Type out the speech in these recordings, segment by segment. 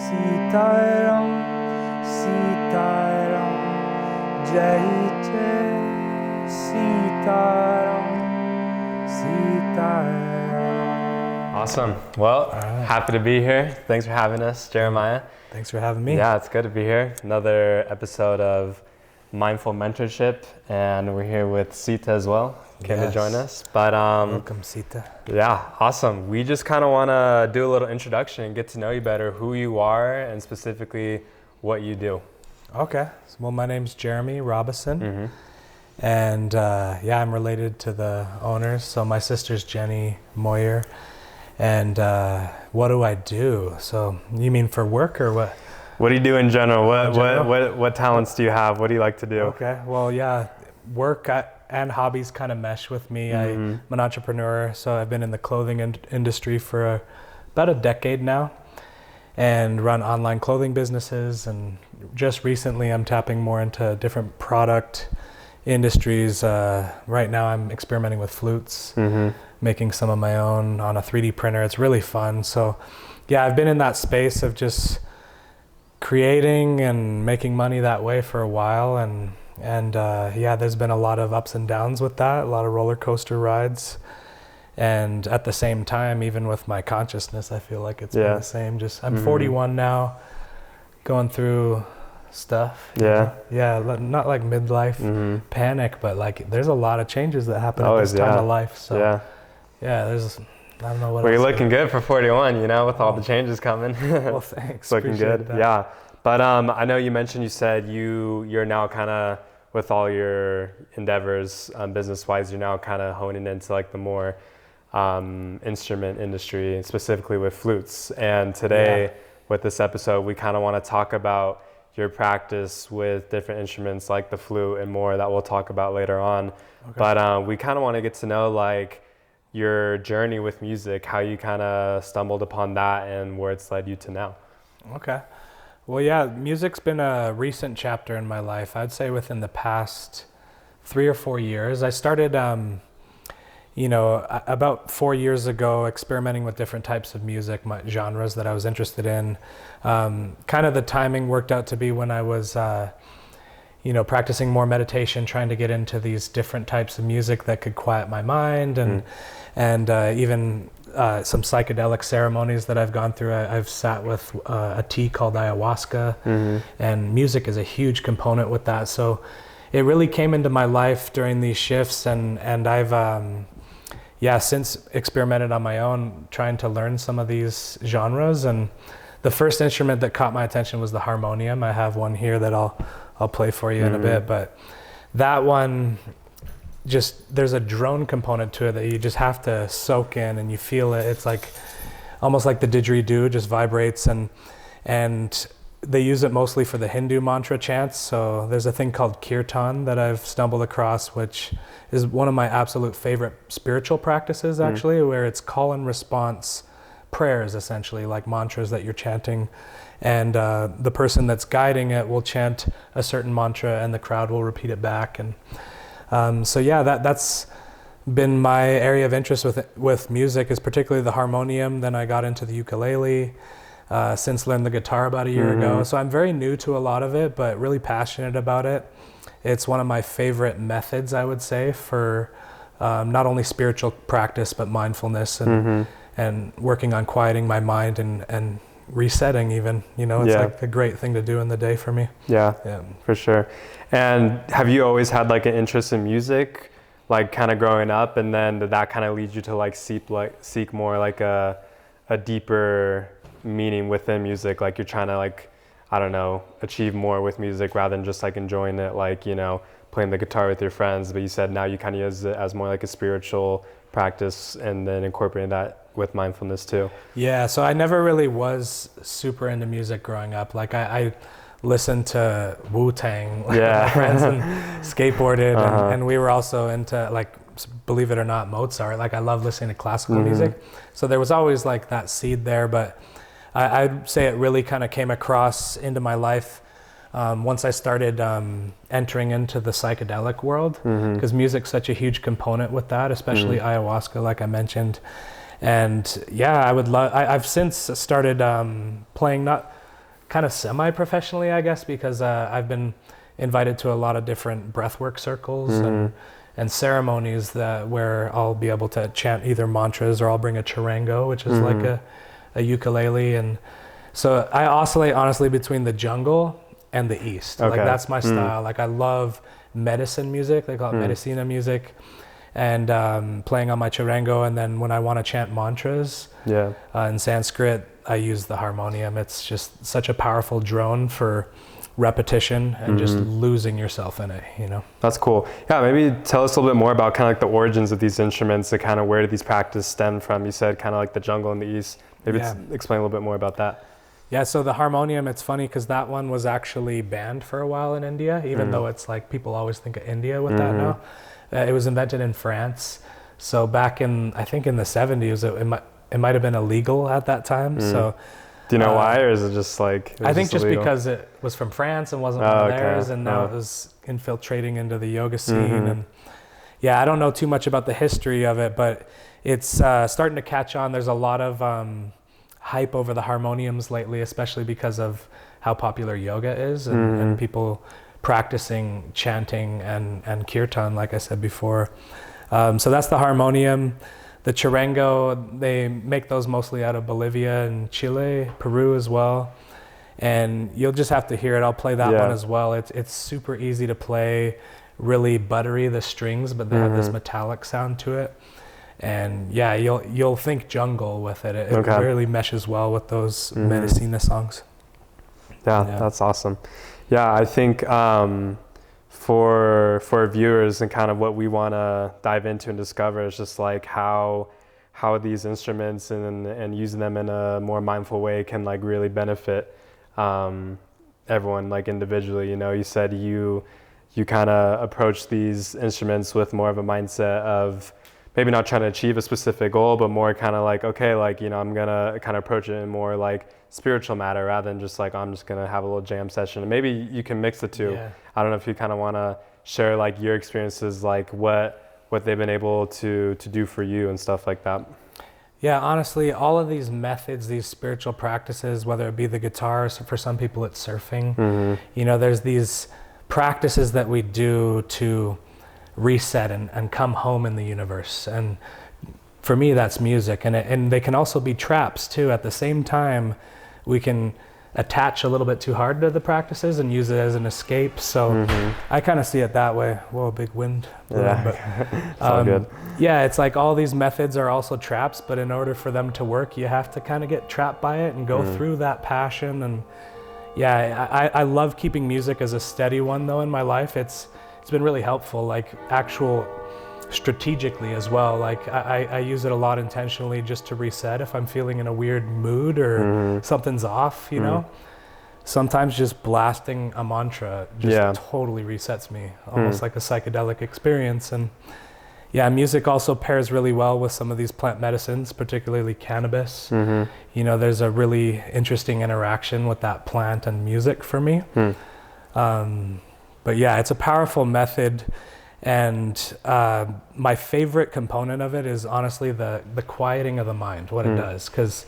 Sitaram, Sitaram, Jai Jai Sitaram, Sitaram. Awesome. Well, happy to be here. Thanks for having us, Jeremiah. Thanks for having me. Yeah, it's good to be here. Another episode of Mindful Mentorship, and we're here with Sita as well. Came to join us. But welcome, Sita. Yeah, awesome. We just kind of want to do a little introduction and get to know you better, who you are, and specifically what you do. Okay. Well, my name's Jeremy Robison, and I'm related to the owners. So my sister's Jenny Moyer, and what do I do? So you mean for work or what? What do you do in general? What talents do you have? What do you like to do? Okay. Well, yeah, work and hobbies kind of mesh with me. I'm an entrepreneur, so I've been in the clothing industry for about a decade now and run online clothing businesses. And just recently I'm tapping more into different product industries. Right now I'm experimenting with flutes, making some of my own on a 3D printer. It's really fun. So yeah, I've been in that space of just creating and making money that way for a while. And there's been a lot of ups and downs with that, a lot of roller coaster rides. And at the same time, even with my consciousness, I feel like it's been the same. Just I'm 41 now, going through stuff. Yeah. Yeah, not like midlife panic, but like there's a lot of changes that happen at this time of life. So there's, I don't know what Well, you're looking good for 41, with all the changes coming. Well, thanks. Looking good. That. Yeah. But I know you mentioned, you said you're now kind of, with all your endeavors business-wise, you're now kind of honing into like the more instrument industry, specifically with flutes. And today with this episode, we kind of want to talk about your practice with different instruments like the flute and more that we'll talk about later on. Okay. But we kind of want to get to know like your journey with music, how you kind of stumbled upon that and where it's led you to now. Okay. Well, yeah, music's been a recent chapter in my life. I'd say within the past 3 or 4 years. I started, about 4 years ago, experimenting with different types of music, genres that I was interested in. Kind of the timing worked out to be when I was, practicing more meditation, trying to get into these different types of music that could quiet my mind, and even some psychedelic ceremonies that I've gone through. I've sat with a tea called ayahuasca, and music is a huge component with that. So it really came into my life during these shifts, and I've since experimented on my own, trying to learn some of these genres. And the first instrument that caught my attention was the harmonium. I have one here that I'll play for you in a bit, but that one, just there's a drone component to it that you just have to soak in, and you feel it. It's like almost like the didgeridoo, just vibrates, and they use it mostly for the Hindu mantra chants. So there's a thing called kirtan that I've stumbled across, which is one of my absolute favorite spiritual practices, actually, where it's call and response prayers, essentially, like mantras that you're chanting. And the person that's guiding it will chant a certain mantra and the crowd will repeat it back. And that's been my area of interest with music, is particularly the harmonium. Then I got into the ukulele, since learned the guitar about a year ago. So I'm very new to a lot of it, but really passionate about it. It's one of my favorite methods, I would say, for not only spiritual practice, but mindfulness and working on quieting my mind and resetting even. It's like a great thing to do in the day for me. Yeah, for sure. And have you always had like an interest in music, like kind of growing up, and then did that kind of lead you to like seek more like a deeper meaning within music, like you're trying to like, I don't know, achieve more with music rather than just like enjoying it, like, playing the guitar with your friends? But you said now you kind of use it as more like a spiritual practice and then incorporating that with mindfulness too. Yeah, so I never really was super into music growing up. Like I listened to Wu-Tang with my friends and skateboarded, and we were also into, like, believe it or not, Mozart. Like I love listening to classical music. So there was always like that seed there, but I'd say it really kind of came across into my life once I started entering into the psychedelic world, because music's such a huge component with that, especially ayahuasca, like I mentioned. And yeah, I've since started playing kind of semi-professionally, I guess, because I've been invited to a lot of different breathwork circles and ceremonies where I'll be able to chant either mantras, or I'll bring a charango, which is like a ukulele. And so I oscillate honestly between the jungle and the East. Like that's my style. Like I love medicine music. They call it medicina music. And playing on my charango, and then when I want to chant mantras in Sanskrit, I use the harmonium. It's just such a powerful drone for repetition and just losing yourself in it, you know. That's cool. Yeah, maybe tell us a little bit more about kind of like the origins of these instruments and kind of where did these practices stem from? You said kind of like the jungle in the East. Maybe explain a little bit more about that. Yeah, so the harmonium, it's funny because that one was actually banned for a while in India, even though it's like people always think of India with that now. It was invented in France. So back in, I think in the 70s, it might have been illegal at that time. So, do you know why, or is it just like? I think just because it was from France and wasn't one of theirs, and now it was infiltrating into the yoga scene. And yeah, I don't know too much about the history of it, but it's starting to catch on. There's a lot of hype over the harmoniums lately, especially because of how popular yoga is and people practicing chanting and kirtan, like I said before. So that's the harmonium. The charango, they make those mostly out of Bolivia and Chile, Peru as well. And you'll just have to hear it. I'll play that one as well. It's super easy to play, really buttery, the strings, but they have this metallic sound to it. And yeah, you'll think jungle with it. It really meshes well with those medicina songs. Yeah, that's awesome. Yeah, I think for viewers and kind of what we want to dive into and discover is just like how these instruments and using them in a more mindful way can like really benefit everyone like individually. You know, you said you kind of approach these instruments with more of a mindset of maybe not trying to achieve a specific goal, but more kind of like, okay, like, you know, I'm gonna kind of approach it in more like spiritual matter rather than just like, I'm just gonna have a little jam session. And maybe you can mix the two. I don't know if you kind of want to share like your experiences, like what they've been able to do for you and stuff like that. Yeah, honestly, all of these methods, these spiritual practices, whether it be the guitar, so for some people it's surfing, you know, there's these practices that we do to reset and come home in the universe. And for me, that's music. And they can also be traps too. At the same time, we can attach a little bit too hard to the practices and use it as an escape. So I kind of see it that way. Whoa, big wind. But, it's all good. Yeah, it's like all these methods are also traps, but in order for them to work, you have to kind of get trapped by it and go through that passion. And yeah, I love keeping music as a steady one though in my life. It's been really helpful, like actual strategically as well. Like I use it a lot intentionally just to reset if I'm feeling in a weird mood or something's off, you know. Sometimes just blasting a mantra just totally resets me, almost like a psychedelic experience. And yeah, music also pairs really well with some of these plant medicines, particularly cannabis. You know, there's a really interesting interaction with that plant and music for me. But yeah, it's a powerful method. And my favorite component of it is honestly the quieting of the mind, what it does. Because,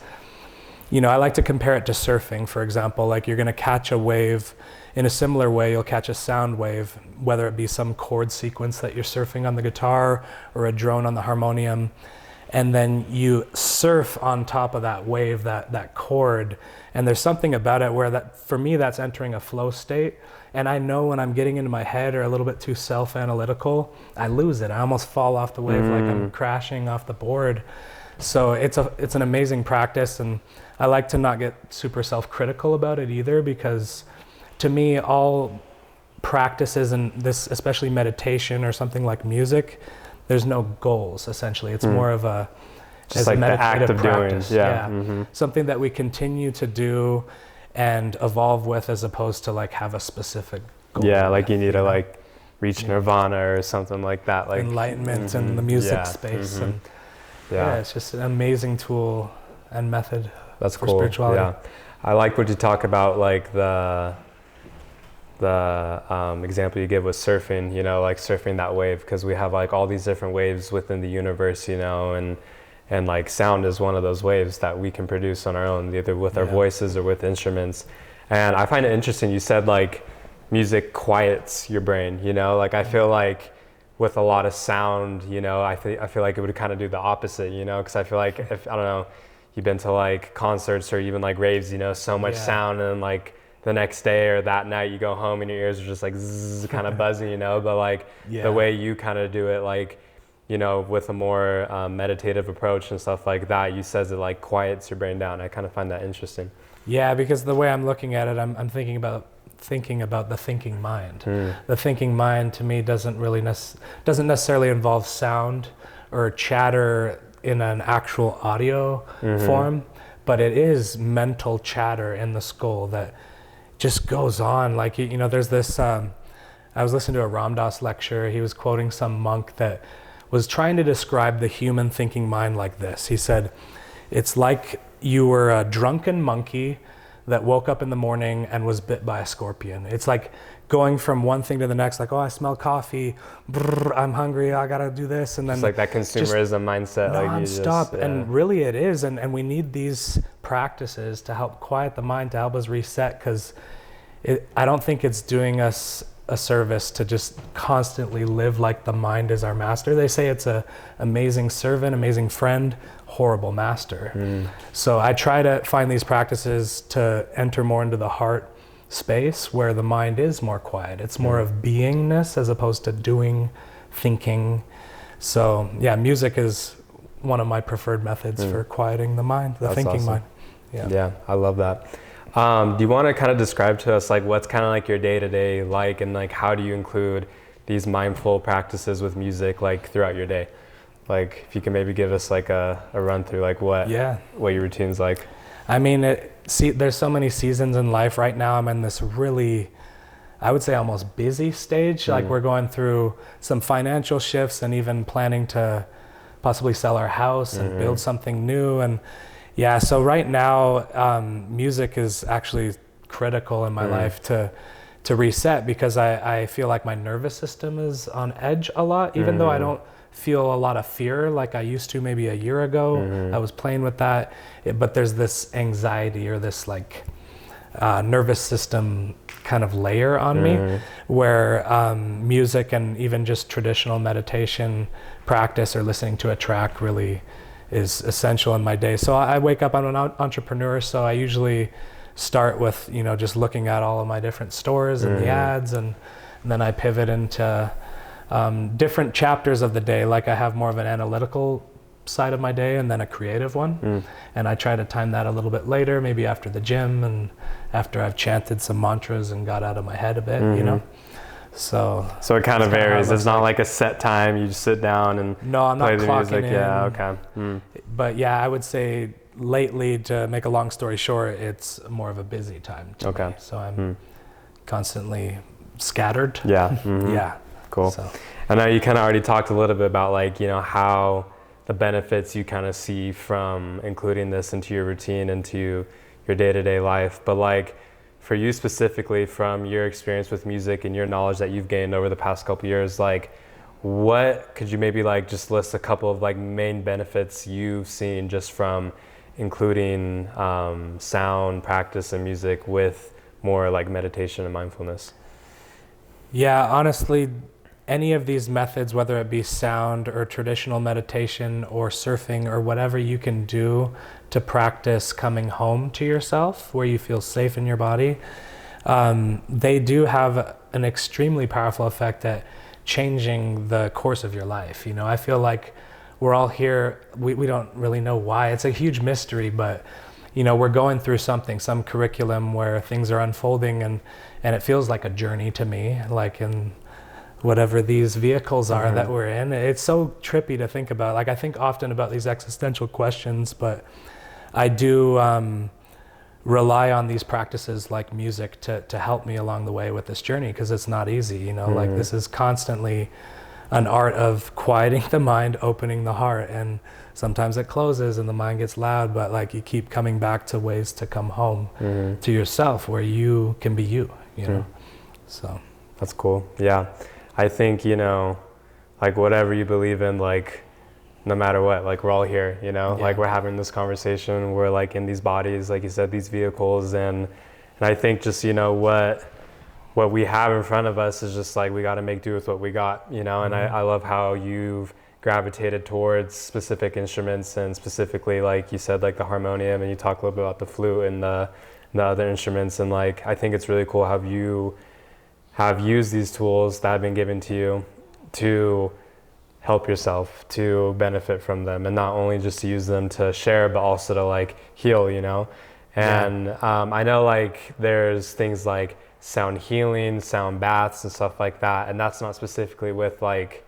you know, I like to compare it to surfing, for example. Like you're going to catch a wave in a similar way. You'll catch a sound wave, whether it be some chord sequence that you're surfing on the guitar or a drone on the harmonium. And then you surf on top of that wave, that chord. And there's something about it where that, for me, that's entering a flow state. And I know when I'm getting into my head or a little bit too self-analytical, I lose it. I almost fall off the wave like I'm crashing off the board. So it's an amazing practice, and I like to not get super self-critical about it either, because to me, all practices, and this, especially meditation or something like music, there's no goals, essentially. It's more of a just like the act of practice. doing. Something that we continue to do and evolve with, as opposed to like have a specific goal. Yeah, like you need to like reach nirvana or something like that, like enlightenment in the music space. And yeah, it's just an amazing tool and method. That's for cool. Spirituality. Yeah, I like what you talk about, like the example you give with surfing. You know, like surfing that wave, because we have like all these different waves within the universe. You know, and like sound is one of those waves that we can produce on our own, either with our voices or with instruments. And I find it interesting. You said like music quiets your brain, you know, like I feel like with a lot of sound, you know, I feel like it would kind of do the opposite, you know, because I feel like if, I don't know, you've been to like concerts or even like raves, you know, so much sound, and then like the next day or that night you go home and your ears are just like zzz, kind of buzzing, you know, but like the way you kind of do it, like, you know, with a more meditative approach and stuff like that, you says it like quiets your brain down. I kind of find that interesting. Yeah, because the way I'm looking at it, I'm thinking about the thinking mind. The thinking mind to me doesn't necessarily involve sound or chatter in an actual audio form, but it is mental chatter in the skull that just goes on. Like, you know, there's this, I was listening to a Ram Dass lecture. He was quoting some monk that was trying to describe the human thinking mind like this. He said, it's like you were a drunken monkey that woke up in the morning and was bit by a scorpion. It's like going from one thing to the next, like, oh, I smell coffee, brr, I'm hungry, I gotta do this. And then it's like that consumerism mindset. Non-stop, and really it is. And we need these practices to help quiet the mind, to help us reset, because I don't think it's doing us a service to just constantly live like the mind is our master. They say it's a amazing servant, amazing friend, horrible master. So I try to find these practices to enter more into the heart space where the mind is more quiet. It's more of beingness as opposed to doing, thinking. So yeah, music is one of my preferred methods for quieting the mind, the thinking mind. Yeah, I love that. Do you want to kind of describe to us like what's kind of like your day-to-day like, and like how do you include these mindful practices with music like throughout your day? Like if you can maybe give us like a run through like what your routine's like. I mean, there's so many seasons in life. Right now I'm in this really, I would say almost busy stage. Like we're going through some financial shifts and even planning to possibly sell our house and build something new. And yeah, so right now, music is actually critical in my life to reset, because I feel like my nervous system is on edge a lot, even though I don't feel a lot of fear like I used to maybe a year ago. I was playing with that, but there's this anxiety or this like nervous system kind of layer on me, where music and even just traditional meditation practice or listening to a track really is essential in my day. So I wake up, I'm an entrepreneur, so I usually start with, you know, just looking at all of my different stores and the ads, and then I pivot into different chapters of the day. Like I have more of an analytical side of my day and then a creative one. And I try to time that a little bit later, maybe after the gym and after I've chanted some mantras and got out of my head a bit, you know. So it kind of varies. It's not like a set time. You just sit down and play the music. Yeah, okay. But yeah, I would say lately, to make a long story short, it's more of a busy time to me. So I'm constantly scattered. Yeah. Cool. So. I know you kind of already talked a little bit about like, you know, how the benefits you kind of see from including this into your routine, into your day-to-day life, but like, for you specifically, from your experience with music and your knowledge that you've gained over the past couple years, like what could you maybe like just list a couple of like main benefits you've seen just from including sound practice and music with more like meditation and mindfulness? Yeah, honestly, any of these methods, whether it be sound or traditional meditation or surfing or whatever you can do to practice coming home to yourself where you feel safe in your body, they do have an extremely powerful effect at changing the course of your life. You know, I feel like we're all here, we don't really know why. It's a huge mystery, but you know, we're going through some curriculum where things are unfolding, and it feels like a journey to me, like in whatever these vehicles are that we're in. It's so trippy to think about. Like I think often about these existential questions, but I do rely on these practices like music to help me along the way with this journey, because it's not easy, you know, like this is constantly an art of quieting the mind, opening the heart, and sometimes it closes and the mind gets loud, but like you keep coming back to ways to come home to yourself where you can be you know. So that's cool. Yeah, I think, you know, like whatever you believe in, like no matter what, like we're all here, you know, like we're having this conversation, we're like in these bodies, like you said, these vehicles, and And I think just, you know, what we have in front of us is just like, we got to make do with what we got, you know. And I love how you've gravitated towards specific instruments, and specifically, like you said, like the harmonium, and you talk a little bit about the flute and the other instruments. And like, I think it's really cool how you have used these tools that have been given to you to help yourself, to benefit from them, and not only just to use them to share, but also to like heal, you know. And I know like there's things like sound healing, sound baths and stuff like that, and that's not specifically with like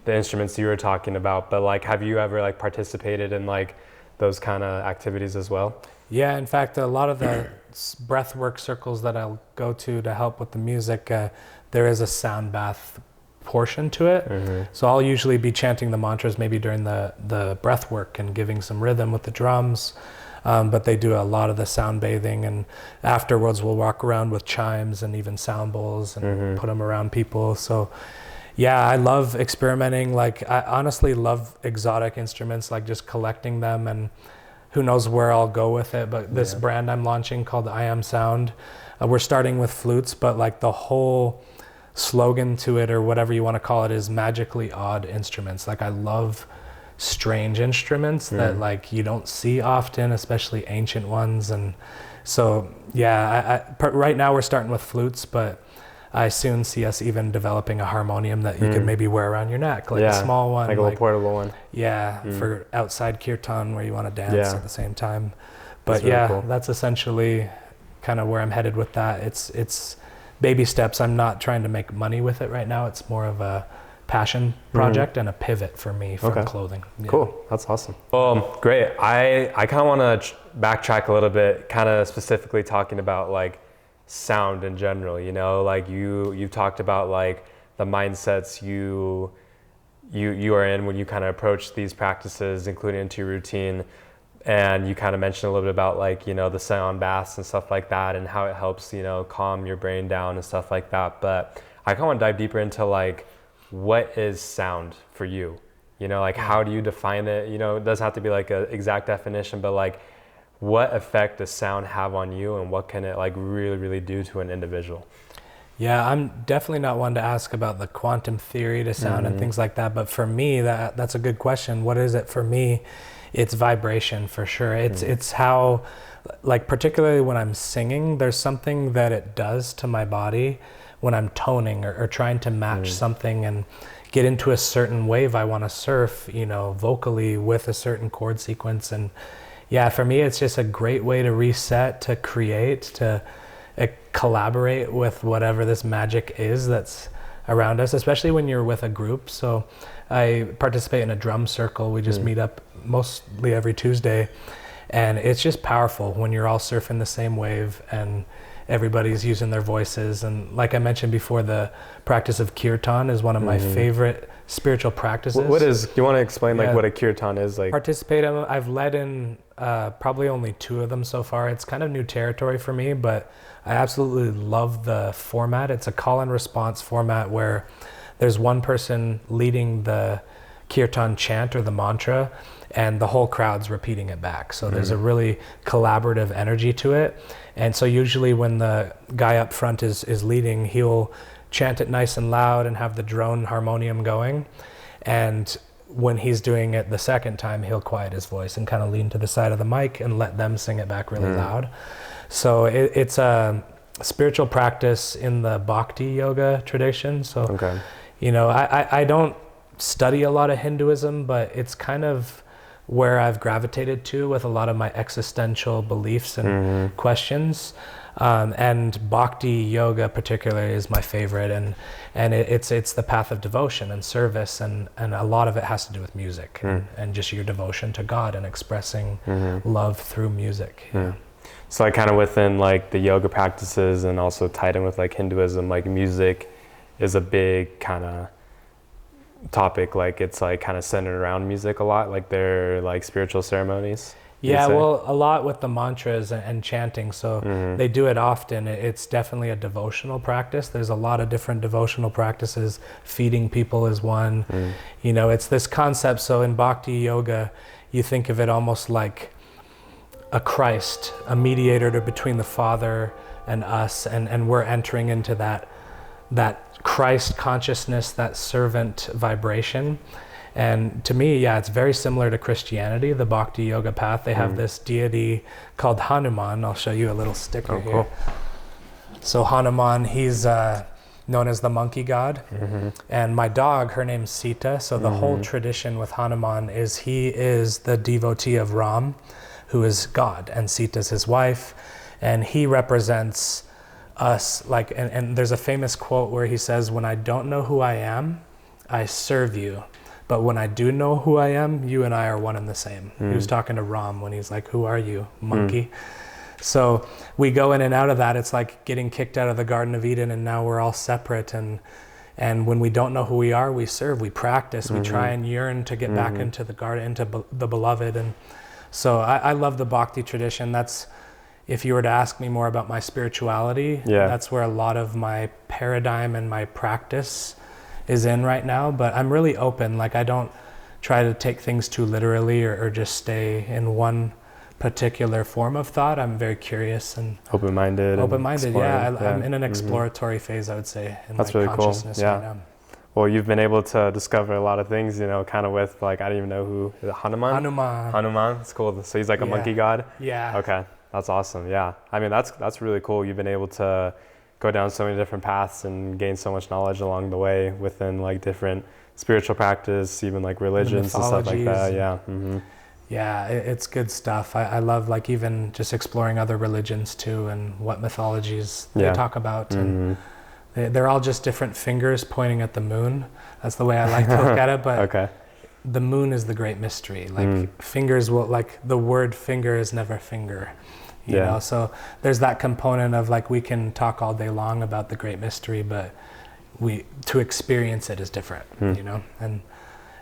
the instruments you were talking about, but like, have you ever like participated in like those kind of activities as well? Yeah, in fact, a lot of the breath work circles that I'll go to help with the music, there is a sound bath portion to it. So I'll usually be chanting the mantras maybe during the breath work and giving some rhythm with the drums. But they do a lot of the sound bathing, and afterwards we'll walk around with chimes and even sound bowls and put them around people. So yeah, I love experimenting. Like, I honestly love exotic instruments, like just collecting them, and who knows where I'll go with it. But this brand I'm launching called I Am Sound, we're starting with flutes, but like the whole slogan to it, or whatever you want to call it, is magically odd instruments. Like, I love strange instruments that like you don't see often, especially ancient ones. And so yeah, right now we're starting with flutes, but I soon see us even developing a harmonium that you could maybe wear around your neck, like a small one, like a little portable one. Yeah, for outside kirtan where you want to dance at the same time. But That's really cool. That's essentially kind of where I'm headed with that. It's baby steps. I'm not trying to make money with it right now. It's more of a passion project and a pivot for me from clothing. Yeah. Cool, that's awesome. Great. I kind of want to backtrack a little bit, kind of specifically talking about like sound in general, you know, like you've talked about like the mindsets you are in when you kind of approach these practices, including into your routine. And you kind of mentioned a little bit about like, you know, the sound baths and stuff like that, and how it helps, you know, calm your brain down and stuff like that. But I kind of want to dive deeper into like, what is sound for you? You know, like how do you define it? You know, it doesn't have to be like an exact definition, but like, what effect does sound have on you, and what can it like really, really do to an individual? Yeah, I'm definitely not one to ask about the quantum theory to sound and things like that. But for me, that's a good question. What is it for me? It's vibration for sure. It's how, like particularly when I'm singing, there's something that it does to my body when I'm toning or trying to match something and get into a certain wave I want to surf, you know, vocally with a certain chord sequence. And yeah, for me, it's just a great way to reset, to create, to collaborate with whatever this magic is that's around us, especially when you're with a group. So I participate in a drum circle. We just meet up mostly every Tuesday. And it's just powerful when you're all surfing the same wave and everybody's using their voices. And like I mentioned before, the practice of kirtan is one of my favorite spiritual practices. What is, do you want to explain like what a kirtan is? Like, participate, I've led in probably only 2 of them so far. It's kind of new territory for me, but I absolutely love the format. It's a call and response format where there's one person leading the kirtan chant or the mantra, and the whole crowd's repeating it back. So there's a really collaborative energy to it. And so usually when the guy up front is leading, he'll chant it nice and loud and have the drone harmonium going. And when he's doing it the second time, he'll quiet his voice and kind of lean to the side of the mic and let them sing it back really loud. So it's a spiritual practice in the bhakti yoga tradition. So, you know, I don't study a lot of Hinduism, but it's kind of where I've gravitated to with a lot of my existential beliefs and questions. And bhakti yoga particularly is my favorite, and it's the path of devotion and service, and a lot of it has to do with music and just your devotion to God and expressing love through music. So like kind of within like the yoga practices and also tied in with like Hinduism, like music is a big kind of topic. Like it's like kind of centered around music a lot, like they're like spiritual ceremonies. Yeah, well, a lot with the mantras and chanting. So they do it often. It's definitely a devotional practice. There's a lot of different devotional practices. Feeding people is one. You know, it's this concept. So in bhakti yoga, you think of it almost like a Christ, a mediator between the Father and us, and we're entering into that Christ consciousness, that servant vibration. And to me, yeah, it's very similar to Christianity, the Bhakti Yoga path. They have this deity called Hanuman. I'll show you a little sticker here. Cool. So Hanuman, he's known as the monkey god. And my dog, her name's Sita. So the whole tradition with Hanuman is he is the devotee of Ram, who is God, and Sita's his wife. And he represents us, like, and there's a famous quote where he says, "When I don't know who I am, I serve you. But when I do know who I am, you and I are one and the same." He was talking to Ram when he's like, "Who are you, monkey?" So we go in and out of that. It's like getting kicked out of the Garden of Eden, and now we're all separate. And when we don't know who we are, we serve, we practice, we try and yearn to get back into the garden, into the beloved. And so I love the Bhakti tradition. That's, if you were to ask me more about my spirituality, that's where a lot of my paradigm and my practice is in right now. But I'm really open. Like, I don't try to take things too literally or just stay in one particular form of thought. I'm very curious and open-minded. Yeah. I'm in an exploratory phase, I would say, in that's my really consciousness cool. right now. Well, you've been able to discover a lot of things, you know, kind of with, like, I don't even know who, is it Hanuman? Hanuman, it's cool. So he's like a monkey god? Yeah. Okay, that's awesome, yeah. I mean, that's really cool. You've been able to go down so many different paths and gain so much knowledge along the way within, like, different spiritual practice, even like religions and stuff like that, yeah. Yeah, it's good stuff. I love, like, even just exploring other religions too, and what mythologies they talk about. And they're all just different fingers pointing at the moon. That's the way I like to look at it. But the moon is the great mystery. Like, fingers will, like, the word finger is never finger. You know, so there's that component of, like, we can talk all day long about the great mystery, but to experience it is different, you know?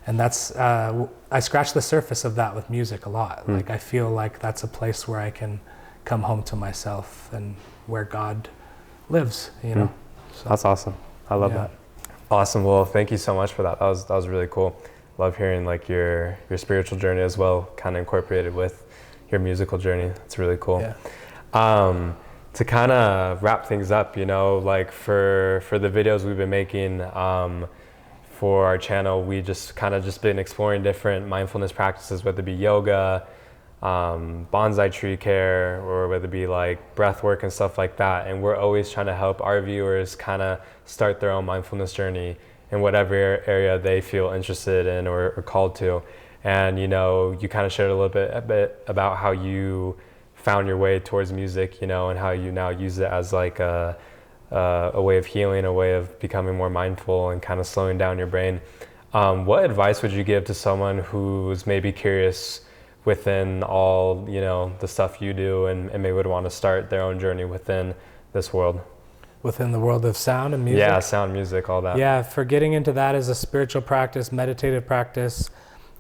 And that's, I scratch the surface of that with music a lot. Like, I feel like that's a place where I can come home to myself and where God lives, you know? So, that's awesome. I love that. Awesome. Well, thank you so much for that. That was really cool. Love hearing, like, your spiritual journey as well, kind of incorporated with your musical journey. It's really cool. To kind of wrap things up, you know, like, for the videos we've been making, for our channel, we just been exploring different mindfulness practices, whether it be yoga, bonsai tree care, or whether it be like breath work and stuff like that. And we're always trying to help our viewers kind of start their own mindfulness journey in whatever area they feel interested in or called to. And, you know, you kind of shared a bit about how you found your way towards music, you know, and how you now use it as like a way of healing, a way of becoming more mindful and kind of slowing down your brain. What advice would you give to someone who's maybe curious within all, you know, the stuff you do and maybe would want to start their own journey within this world? Within the world of sound and music? Yeah, sound, music, all that. Yeah, for getting into that as a spiritual practice, meditative practice,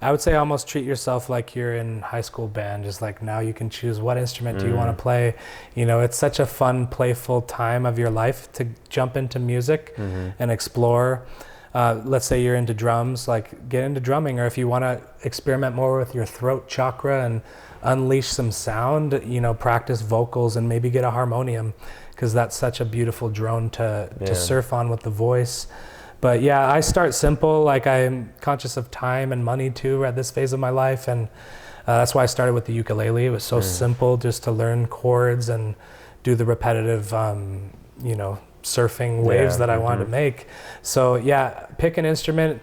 I would say almost treat yourself like you're in high school band. Just like, now you can choose what instrument do you want to play. You know, it's such a fun, playful time of your life to jump into music and explore. Let's say you're into drums, like, get into drumming. Or if you want to experiment more with your throat chakra and unleash some sound, you know, practice vocals and maybe get a harmonium, because that's such a beautiful drone to surf on with the voice. But yeah, I start simple. Like, I'm conscious of time and money too at this phase of my life, and that's why I started with the ukulele. It was so simple, just to learn chords and do the repetitive, you know, surfing waves that I wanted to make. So yeah, pick an instrument,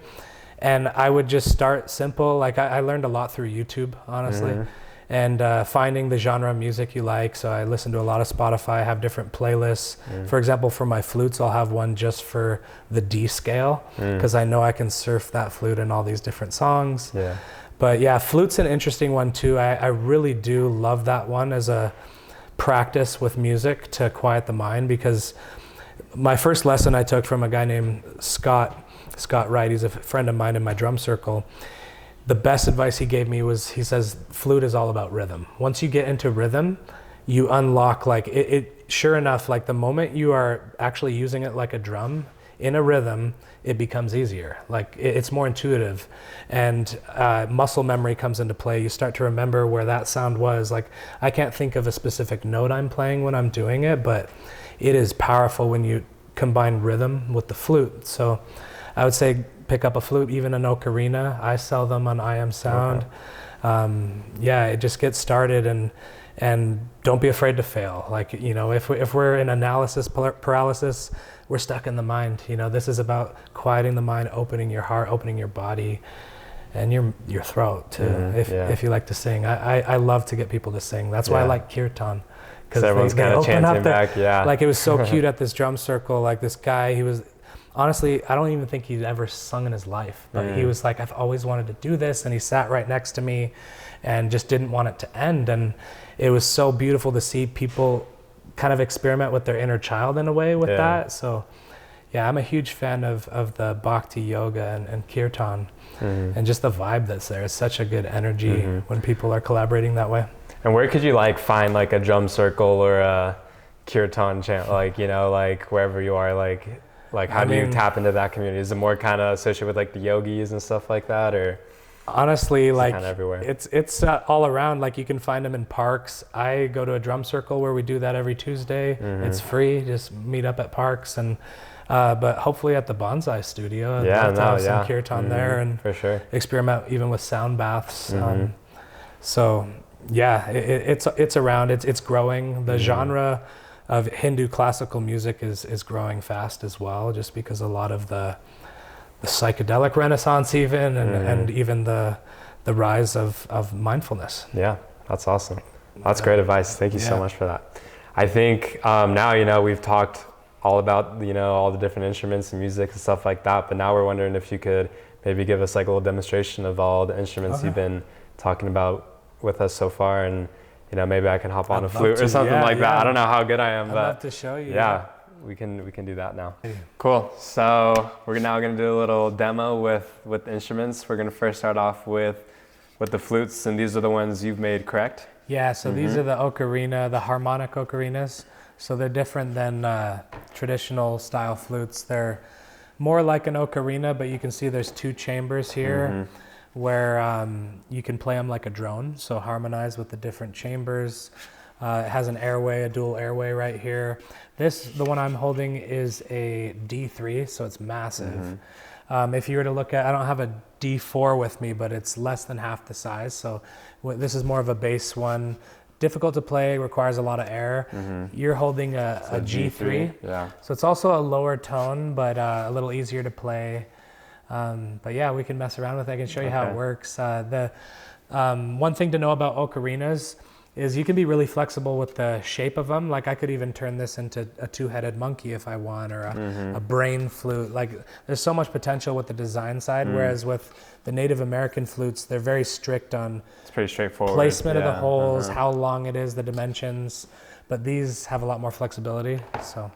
and I would just start simple. Like, I learned a lot through YouTube, honestly. And finding the genre of music you like. So I listen to a lot of Spotify, I have different playlists. For example, for my flutes, I'll have one just for the D scale, because I know I can surf that flute in all these different songs. But yeah, flute's an interesting one too. I really do love that one as a practice with music to quiet the mind, because my first lesson I took from a guy named Scott Wright, he's a friend of mine in my drum circle. The best advice he gave me was, he says, flute is all about rhythm. Once you get into rhythm, you unlock, like, it sure enough, like, the moment you are actually using it like a drum, in a rhythm, it becomes easier. Like it's more intuitive, and muscle memory comes into play. You start to remember where that sound was. Like I can't think of a specific note I'm playing when I'm doing it, but it is powerful when you combine rhythm with the flute. So I would say pick up a flute, even an ocarina. I sell them on I Am Sound. Okay. It just gets started, and don't be afraid to fail. Like, you know, if we're in analysis paralysis, we're stuck in the mind. You know, this is about quieting the mind, opening your heart, opening your body, and your throat too. If you like to sing, I love to get people to sing. That's why I like kirtan, because everyone's kind of chanting back. Like it was so cute at this drum circle. Like this guy, he was honestly, I don't even think he'd ever sung in his life, but he was like, I've always wanted to do this, and he sat right next to me, and just didn't want it to end. And it was so beautiful to see people kind of experiment with their inner child in a way with that. So yeah, I'm a huge fan of the bhakti yoga and kirtan, and just the vibe that's there. It's such a good energy when people are collaborating that way. And where could you like find like a drum circle or a kirtan chant, like, you know, like wherever you are, like how do you tap into that community? Is it more kind of associated with like the yogis and stuff like that, or? Honestly, like everywhere? It's all around. Like you can find them in parks. I go to a drum circle where we do that every Tuesday. It's free. Just meet up at parks, and but hopefully at the bonsai studio. I'd love to have some kirtan there, and for sure experiment even with sound baths. So yeah, it's around. It's growing. The genre of Hindu classical music is growing fast as well, just because a lot of the psychedelic renaissance even, and even the rise of mindfulness. Yeah, that's awesome. That's great advice. Thank you so much for that. I think now, you know, we've talked all about, you know, all the different instruments and music and stuff like that, but now we're wondering if you could maybe give us like a little demonstration of all the instruments you've been talking about with us so far, and, you know, maybe I can hop on a flute or something like that. I don't know how good I am, I'd but love to show you. Yeah. We can do that now. Cool. So we're now going to do a little demo with instruments. We're going to first start off with the flutes, and these are the ones you've made, correct? Yeah. So these are the ocarina, the harmonic ocarinas. So they're different than traditional style flutes. They're more like an ocarina, but you can see there's two chambers here where you can play them like a drone. So harmonize with the different chambers. It has an airway, a dual airway right here. The one I'm holding is a D3, so it's massive. If you were to look at, I don't have a D4 with me, but it's less than half the size. So this is more of a bass one. Difficult to play, requires a lot of air. You're holding a G3. Yeah. So it's also a lower tone, but a little easier to play. But yeah, we can mess around with it. I can show you how it works. One thing to know about ocarinas is you can be really flexible with the shape of them. Like I could even turn this into a two-headed monkey if I want, or a brain flute. Like there's so much potential with the design side, whereas with the Native American flutes, they're very strict on it's pretty straightforward. Placement of the holes, how long it is, the dimensions. But these have a lot more flexibility. So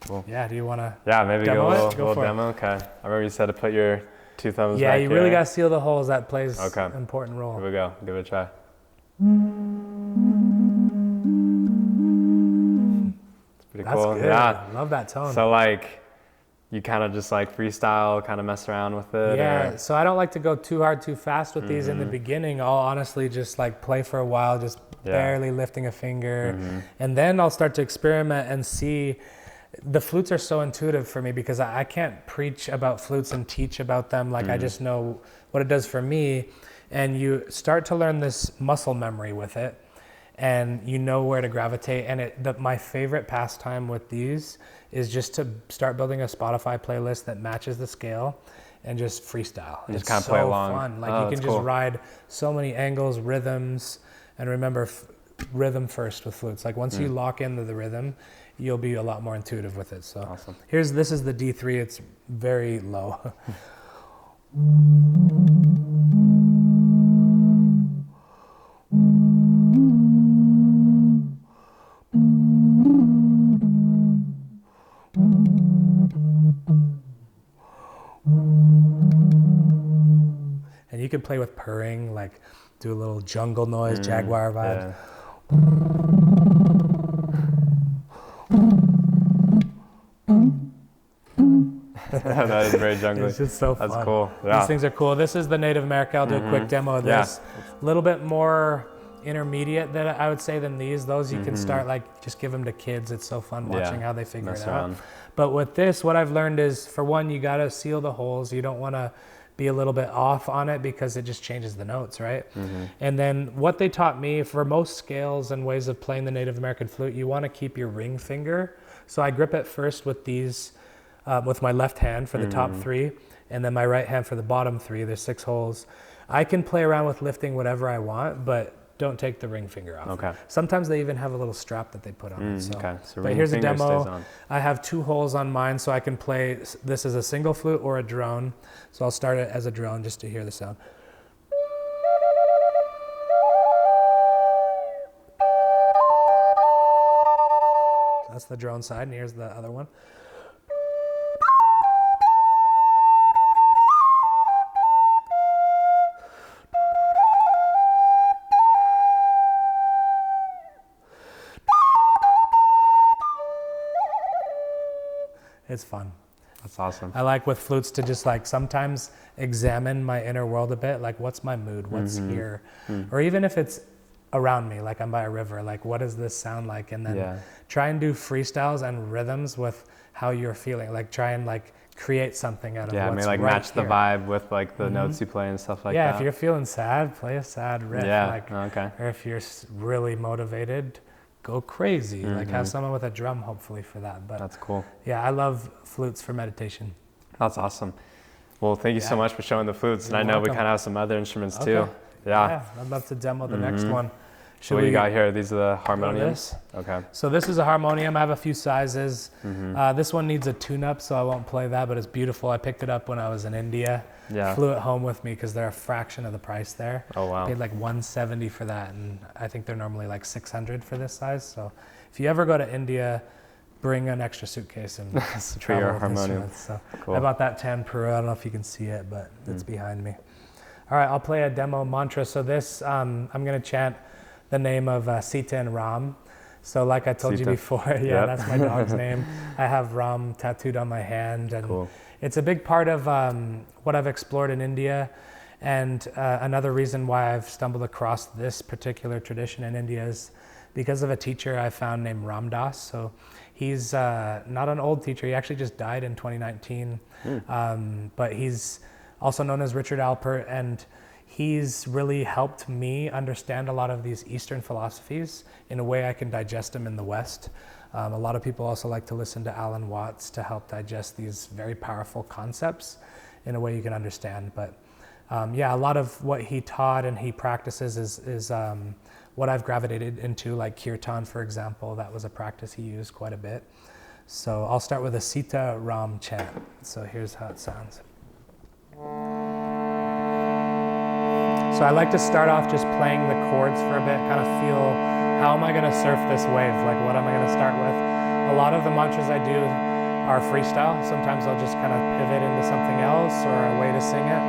cool. Yeah, do you want to maybe go a little demo? Okay. I remember you said to put your two thumbs back here. Yeah, you really got to seal the holes. That plays an important role. Here we go. Give it a try. It's pretty cool. Good. Yeah, I love that tone. So like, you kind of just like freestyle, kind of mess around with it. Yeah. So I don't like to go too hard, too fast with these in the beginning. I'll honestly just like play for a while, just barely lifting a finger, and then I'll start to experiment and see. The flutes are so intuitive for me because I can't preach about flutes and teach about them. Like I just know what it does for me. And you start to learn this muscle memory with it, and you know where to gravitate. And my favorite pastime with these is just to start building a Spotify playlist that matches the scale and just freestyle. Just kind of play along. Fun. Like you can just ride so many angles, rhythms, and remember rhythm first with flutes. Like once you lock into the rhythm, you'll be a lot more intuitive with it. So awesome. This is the D3. It's very low. And you can play with purring, like do a little jungle noise, jaguar vibe. That is very jungly. It's just so fun. That's cool. Yeah. These things are cool. This is the Native American. I'll do a quick demo of this. A little bit more intermediate that I would say than these. Those you can start, like, just give them to kids. It's so fun watching how they figure it out. But with this, what I've learned is, for one, you got to seal the holes. You don't want to be a little bit off on it because it just changes the notes, right? And then what they taught me, for most scales and ways of playing the Native American flute, you want to keep your ring finger. So I grip it first with these, with my left hand for the top 3, and then my right hand for the bottom 3. There's 6 holes. I can play around with lifting whatever I want, but don't take the ring finger off. Okay. Sometimes they even have a little strap that they put on it. So, so but here's a demo. I have 2 holes on mine, so I can play this as a single flute or a drone. So I'll start it as a drone just to hear the sound. That's the drone side, and here's the other one. It's fun. That's awesome. I like with flutes to just, like, sometimes examine my inner world a bit, like, what's my mood, what's here, or even if it's around me, like I'm by a river, like, what does this sound like? And then try and do freestyles and rhythms with how you're feeling, like try and, like, create something out of what's like right match here. The vibe with, like, the notes you play and stuff like that. Yeah, if you're feeling sad, play a sad riff. Like, or if you're really motivated, go crazy. Like, have someone with a drum, hopefully, for that. But that's cool. Yeah, I love flutes for meditation. That's awesome. Well, thank you so much for showing the flutes. And I know we kind of have some other instruments too. Yeah, I'd love to demo the next one. What you got here? These are the harmoniums? Okay. So this is a harmonium. I have a few sizes. This one needs a tune-up, so I won't play that, but it's beautiful. I picked it up when I was in India. Flew it home with me because they're a fraction of the price there. Oh, wow. Paid like $170 for that, and I think they're normally like $600 for this size. So if you ever go to India, bring an extra suitcase and travel with instruments. So cool. I bought that tan Peru. I don't know if you can see it, but it's behind me. All right, I'll play a demo mantra. So this, I'm going to chant the name of Sita and Ram. So like I told you before, that's my dog's name. I have Ram tattooed on my hand, and it's a big part of what I've explored in India. And another reason why I've stumbled across this particular tradition in India is because of a teacher I found named Ram Das. So he's not an old teacher. He actually just died in 2019. But he's also known as Richard Alpert, and he's really helped me understand a lot of these Eastern philosophies in a way I can digest them in the West. A lot of people also like to listen to Alan Watts to help digest these very powerful concepts in a way you can understand. But a lot of what he taught and he practices is what I've gravitated into, like kirtan, for example. That was a practice he used quite a bit. So I'll start with a Sita Ram chant. So here's how it sounds. So I like to start off just playing the chords for a bit, kind of feel, how am I going to surf this wave? Like, what am I going to start with? A lot of the mantras I do are freestyle. Sometimes I'll just kind of pivot into something else or a way to sing it.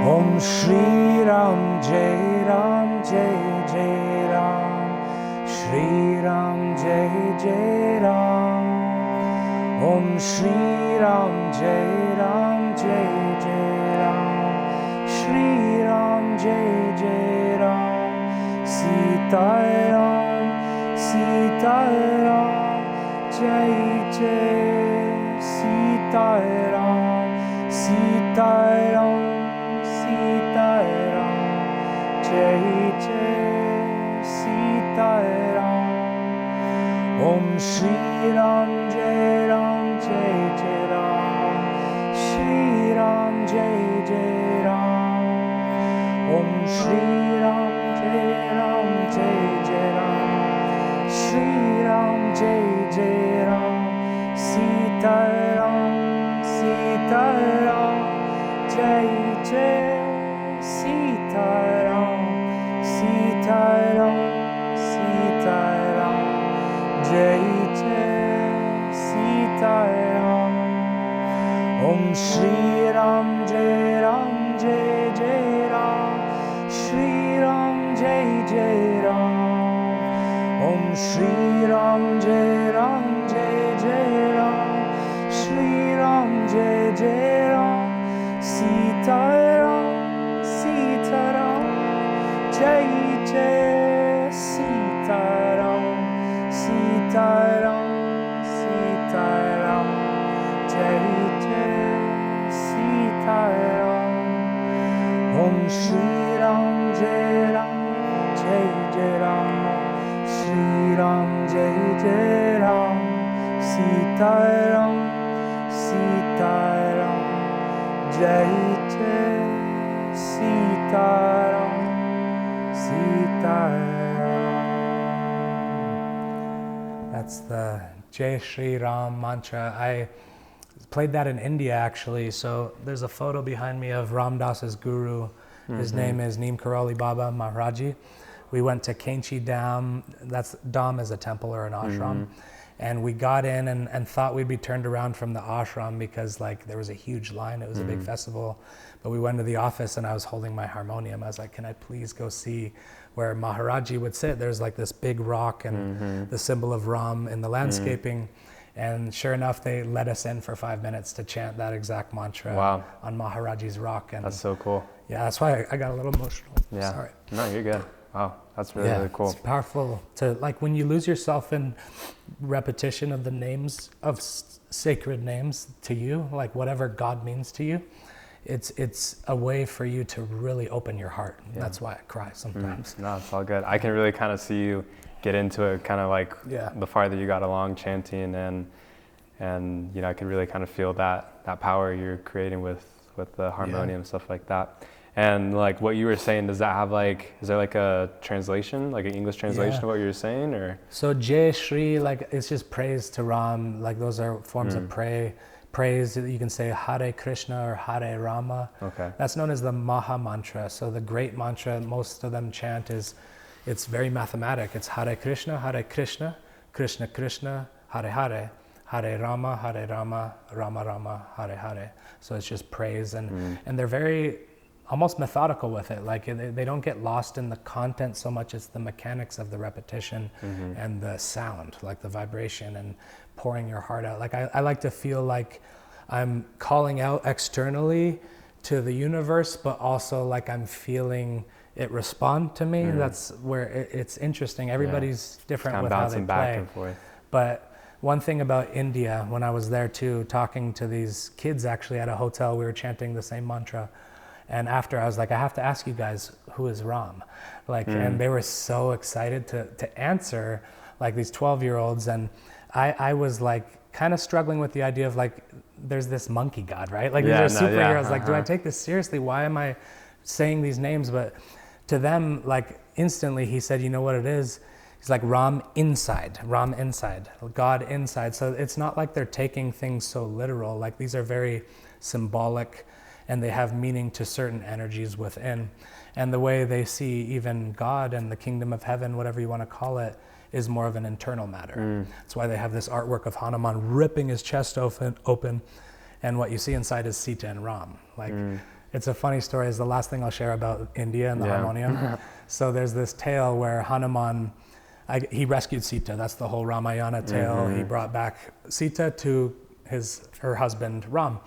Om Shri Ram Jai Ram Jai Jai Ram Shri Ram Jai Jai Ram Om Shri Ram Jai Ram Jai Jai Ram Shri Ram Jai Jai Ram Sita Ram Sita Ram Jai Jai Sita Ram Sita Ram Jai Jai Sita Ram Om Shri Ram Jai Ram Jai Jai Ram Shri Ram Jai Jai Ram Om Shri Ram Jai Ram Jai Jai Ram Shri Ram Jai Jai Ram Sita Ram Sita Ram Jai Jai Sita Ram Sita Ram Sita Ram Jai Jai Sita Ram Om Shri Ram Jai Ram Jai Jai Ram, Shri Ram Jai Jai Ram. Om Shri Ram Jai Ram Jai Jai Ram, Shri Ram Jai Jai Ram. Sita Ram, Sita Ram, Jai Jai Sita Ram, Sita Ram, Sita Ram, Jai Jai Sita Ram. Om Shri Ram Jai Ram Jai Jai Ram, Shri Ram Jai Jai Ram. Sita Ram, Sita Ram, Jai Jai Sita Ram, Sita Ram. That's the Jai Shri Ram mantra. I played that in India actually. So there's a photo behind me of Ram Das's guru. His name is Neem Karoli Baba Maharaji. We went to Kainchi Dham. That's Dham is a temple or an ashram. And we got in and thought we'd be turned around from the ashram because like there was a huge line. It was a big festival. But we went to the office and I was holding my harmonium. I was like, can I please go see where Maharaji would sit? There's like this big rock and the symbol of Ram in the landscaping. And sure enough, they let us in for 5 minutes to chant that exact mantra on Maharaji's rock. And that's so cool. Yeah, that's why I got a little emotional. Yeah. Sorry. No, you're good. Wow, that's really, really cool. It's powerful to, like, when you lose yourself in repetition of the names of sacred names to you, like whatever God means to you, it's a way for you to really open your heart. Yeah. That's why I cry sometimes. No, it's all good. I can really kind of see you get into it, kind of like the farther you got along chanting, and you know, I can really kind of feel that power you're creating with the harmonium and stuff like that. And like what you were saying, does that have like, is there like a translation, like an English translation of what you were saying, or? So Jai Shri, like it's just praise to Ram, like those are forms of praise. You can say Hare Krishna or Hare Rama. Okay. That's known as the Maha Mantra. So the great mantra most of them chant it's very mathematic. It's Hare Krishna, Krishna Krishna, Hare Hare, Hare Rama, Rama Rama, Hare Hare. So it's just praise and they're very almost methodical with it. Like they don't get lost in the content so much as the mechanics of the repetition and the sound, like the vibration and pouring your heart out. Like I like to feel like I'm calling out externally to the universe, but also like I'm feeling it respond to me. That's where it's interesting. Everybody's different with how they play. Back and forth. But one thing about India, when I was there too, talking to these kids actually at a hotel, we were chanting the same mantra. And after I was like, I have to ask you guys, who is Ram? Like, and they were so excited to answer, like these 12-year-olds. And I was like kind of struggling with the idea of like, there's this monkey god, right? Like these are superheroes. Like, do I take this seriously? Why am I saying these names? But to them, like instantly he said, you know what it is? He's like Ram inside, God inside. So it's not like they're taking things so literal. Like these are very symbolic and they have meaning to certain energies within. And the way they see even God and the kingdom of heaven, whatever you want to call it, is more of an internal matter. That's why they have this artwork of Hanuman ripping his chest open, and what you see inside is Sita and Ram. Like, it's a funny story. It's the last thing I'll share about India and the harmonium. So there's this tale where Hanuman, he rescued Sita. That's the whole Ramayana tale. He brought back Sita to her husband Ram,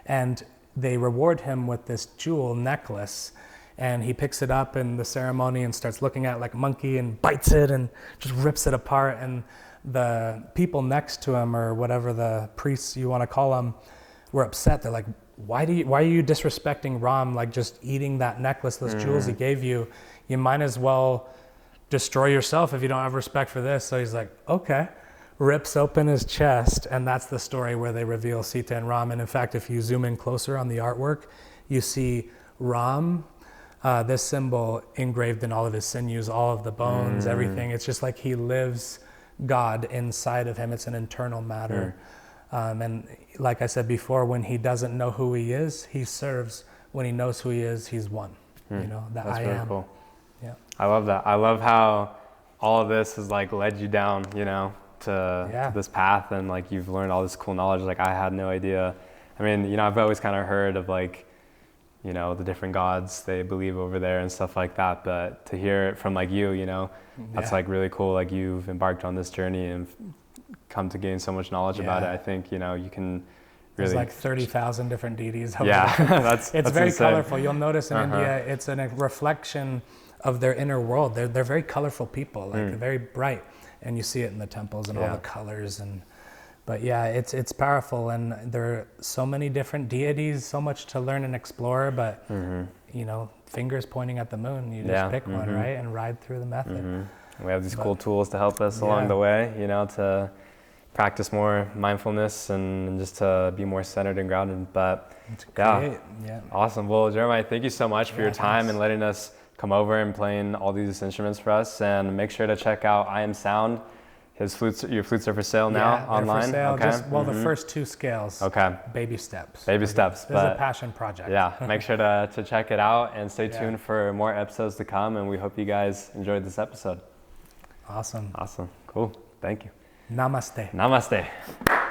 and they reward him with this jewel necklace. And he picks it up in the ceremony and starts looking at it like a monkey and bites it and just rips it apart. And the people next to him, or whatever the priests you want to call them, were upset. They're like, why are you disrespecting Ram, like just eating that necklace, those jewels he gave you? You might as well destroy yourself if you don't have respect for this. So he's like, okay, rips open his chest. And that's the story where they reveal Sita and Ram. And in fact, if you zoom in closer on the artwork, you see Ram, this symbol engraved in all of his sinews, all of the bones, everything. It's just like he lives God inside of him. It's an internal matter. And like I said before, when he doesn't know who he is, he serves. When he knows who he is, he's one. You know, that That's I really am. Cool. Yeah. I love that. I love how all of this has like led you down, you know, to this path, and like you've learned all this cool knowledge. Like I had no idea I mean, you know, I've always kind of heard of like, you know, the different gods they believe over there and stuff like that. But to hear it from like you, you know, that's like really cool. Like you've embarked on this journey and come to gain so much knowledge about it. I think, you know, you can really... There's like 30,000 different deities. Yeah, it's very insane. colorful. You'll notice in India, it's a reflection of their inner world. They're very colorful people, like they're very bright. And you see it in the temples and all the colors but yeah, it's powerful, and there are so many different deities, so much to learn and explore, but you know, fingers pointing at the moon, you just pick one, right, and ride through the method. We have these cool tools to help us along the way, you know, to practice more mindfulness and just to be more centered and grounded. But awesome. Well, Jeremiah, thank you so much for your time and letting us come over and playing all these instruments for us. And make sure to check out I Am Sound. His flutes, your flutes are for sale now online? For sale. Okay. The first 2 scales. Okay. Baby steps. Baby steps. This is a passion project. Yeah, make sure to check it out and stay tuned for more episodes to come. And we hope you guys enjoyed this episode. Awesome. Awesome. Cool. Thank you. Namaste. Namaste.